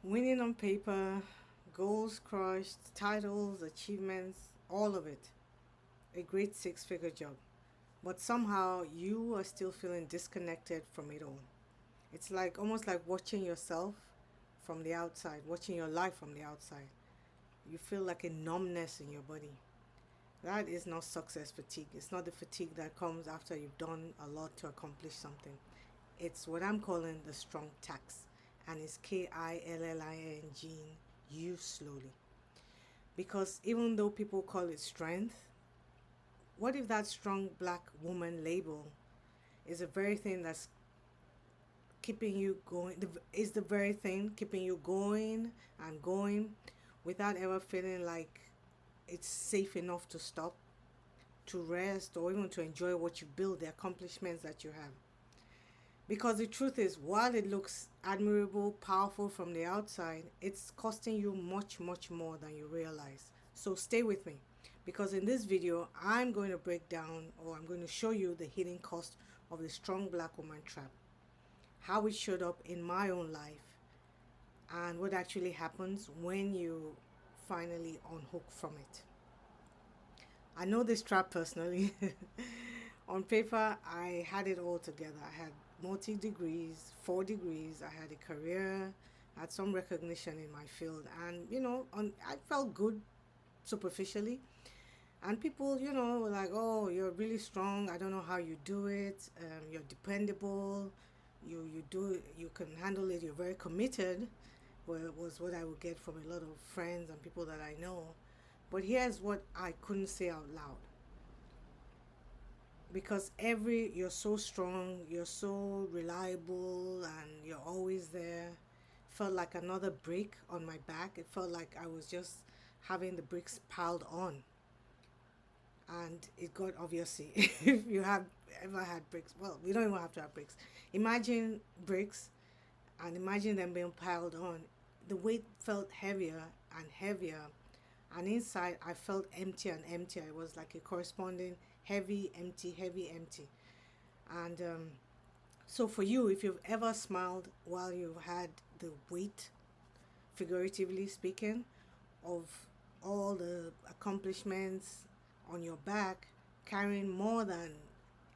Winning on paper, goals crushed, titles, achievements, all of it. A great six-figure job. But somehow you are still feeling disconnected from it all. It's like almost like watching yourself from the outside, watching your life from the outside. You feel like a numbness in your body. That is not success fatigue. It's not the fatigue that comes after you've done a lot to accomplish something. It's what I'm calling the strong tax, and it's KILLING, use slowly. Because even though people call it strength, what if that strong black woman label is the very thing that's keeping you going, is the very thing keeping you going and going without ever feeling like it's safe enough to stop, to rest, or even to enjoy what you build, the accomplishments that you have. Because the truth is, while it looks admirable, powerful from the outside, it's costing you much, much more than you realize. So stay with me, because in this video, I'm going to break down, or I'm going to show you the hidden cost of the strong black woman trap, how it showed up in my own life, and what actually happens when you finally unhook from it. I know this trap personally. On paper, I had it all together. I had multi degrees, 4 degrees. I had a career, I had some recognition in my field, and I felt good superficially. And people, were like, "Oh, you're really strong. I don't know how you do it. You're dependable. You can handle it. You're very committed." Well, was what I would get from a lot of friends and people that I know. But here's what I couldn't say out loud, because every you're so strong, you're so reliable, and you're always there, felt like another brick on my back. It felt like I was just having the bricks piled on. And it got, obviously, if you have ever had bricks, well, we don't even have to have bricks. Imagine bricks and imagine them being piled on. The weight felt heavier and heavier, and inside I felt empty and empty. It was like a corresponding heavy, empty, heavy, empty. And so, for you, if you've ever smiled while you've had the weight, figuratively speaking, of all the accomplishments on your back, carrying more than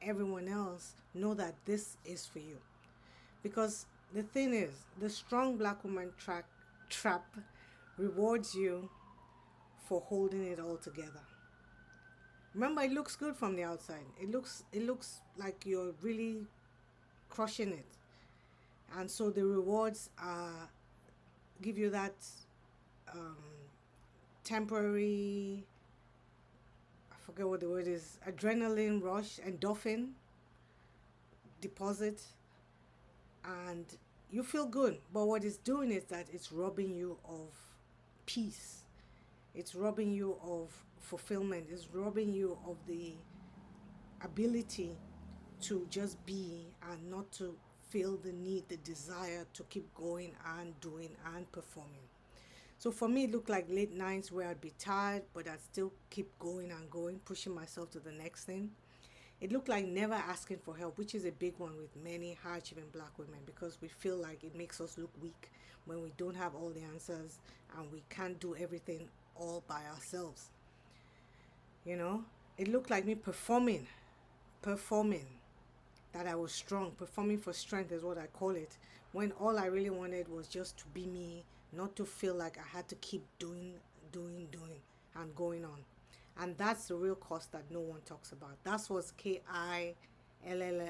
everyone else, know that this is for you. Because the thing is, the strong black woman trap rewards you for holding it all together. Remember, it looks good from the outside. It looks like you're really crushing it, and so the rewards give you that um, temporary, I forget what the word is, adrenaline rush, endorphin deposit, and you feel good. But what it's doing is that it's robbing you of peace. It's robbing you of fulfillment. It's robbing you of the ability to just be and not to feel the need, the desire to keep going and doing and performing. So for me, it looked like late nights where I'd be tired, but I'd still keep going and going, pushing myself to the next thing. It looked like never asking for help, which is a big one with many high achieving black women, because we feel like it makes us look weak when we don't have all the answers and we can't do everything all by ourselves. You know, it looked like me performing that I was strong. Performing for strength is what I call it. When all I really wanted was just to be me, not to feel like I had to keep doing, and going on. And that's the real cost that no one talks about. That's what's KILLING in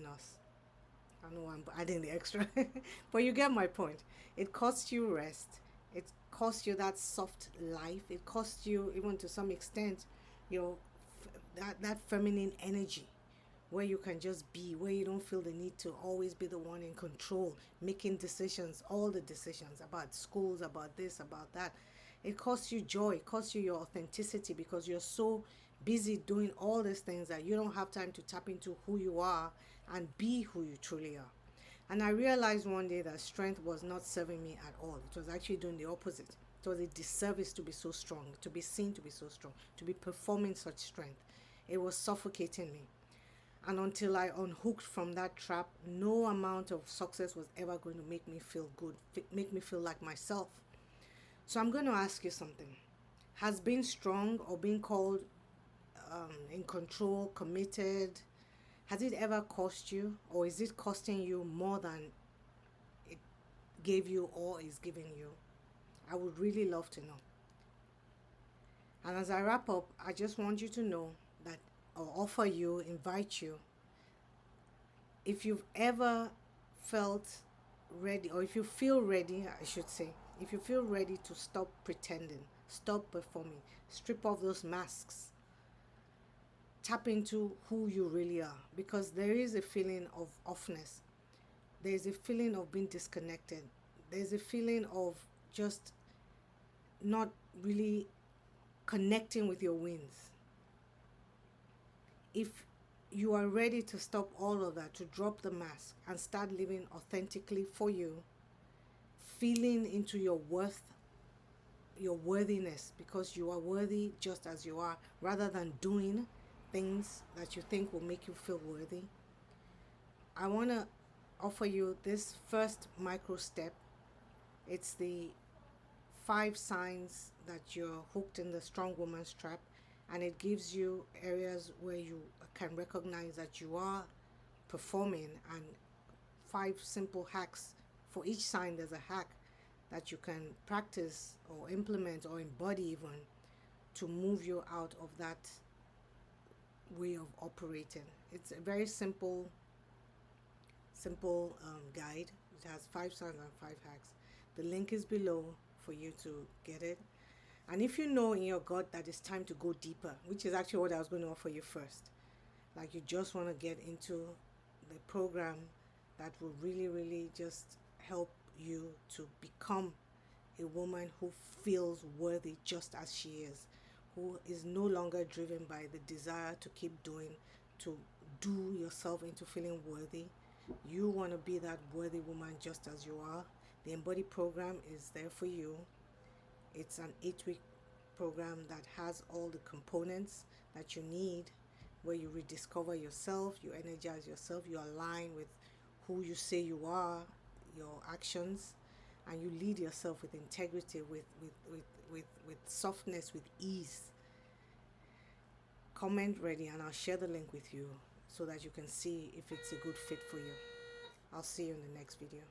us. I know I'm adding the extra, but you get my point. It costs you rest. It costs you that soft life. It costs you, even to some extent, your that feminine energy, where you can just be, where you don't feel the need to always be the one in control, making decisions, all the decisions about schools, about this, about that. It costs you joy, it costs you your authenticity, because you're so busy doing all these things that you don't have time to tap into who you are and be who you truly are. And I realized one day that strength was not serving me at all. It was actually doing the opposite. It was a disservice to be so strong, to be seen to be so strong, to be performing such strength. It was suffocating me. And until I unhooked from that trap, no amount of success was ever going to make me feel good, make me feel like myself. So I'm going to ask you something. Has being strong or being called in control, committed, has it ever cost you, or is it costing you more than it gave you or is giving you? I would really love to know. And as I wrap up, I just want you to know that, or offer you, invite you, if you've ever felt ready, or if you feel ready, I should say, if you feel ready to stop pretending, stop performing, strip off those masks, tap into who you really are, because there is a feeling of offness, there's a feeling of being disconnected, there's a feeling of just not really connecting with your wings. If you are ready to stop all of that, to drop the mask and start living authentically for you, feeling into your worth, your worthiness, because you are worthy just as you are, rather than doing things that you think will make you feel worthy, I want to offer you this first micro step. It's the 5 signs that you're hooked in the strong woman's trap, and it gives you areas where you can recognize that you are performing, and 5 simple hacks. For each sign, there's a hack that you can practice or implement or embody even to move you out of that way of operating. It's a very simple guide. It has 5 signs and 5 hacks. The link is below for you to get it. And if you know in your gut that it's time to go deeper, which is actually what I was going to offer you first, like you just want to get into the program that will really, really just help you to become a woman who feels worthy just as she is, who is no longer driven by the desire to keep doing, to do yourself into feeling worthy. You want to be that worthy woman just as you are. The Embody program is there for you. It's an 8-week program that has all the components that you need, where you rediscover yourself, you energize yourself, you align with who you say you are, your actions, and you lead yourself with integrity, with softness, with ease. Comment ready, and I'll share the link with you so that you can see if it's a good fit for you. I'll see you in the next video.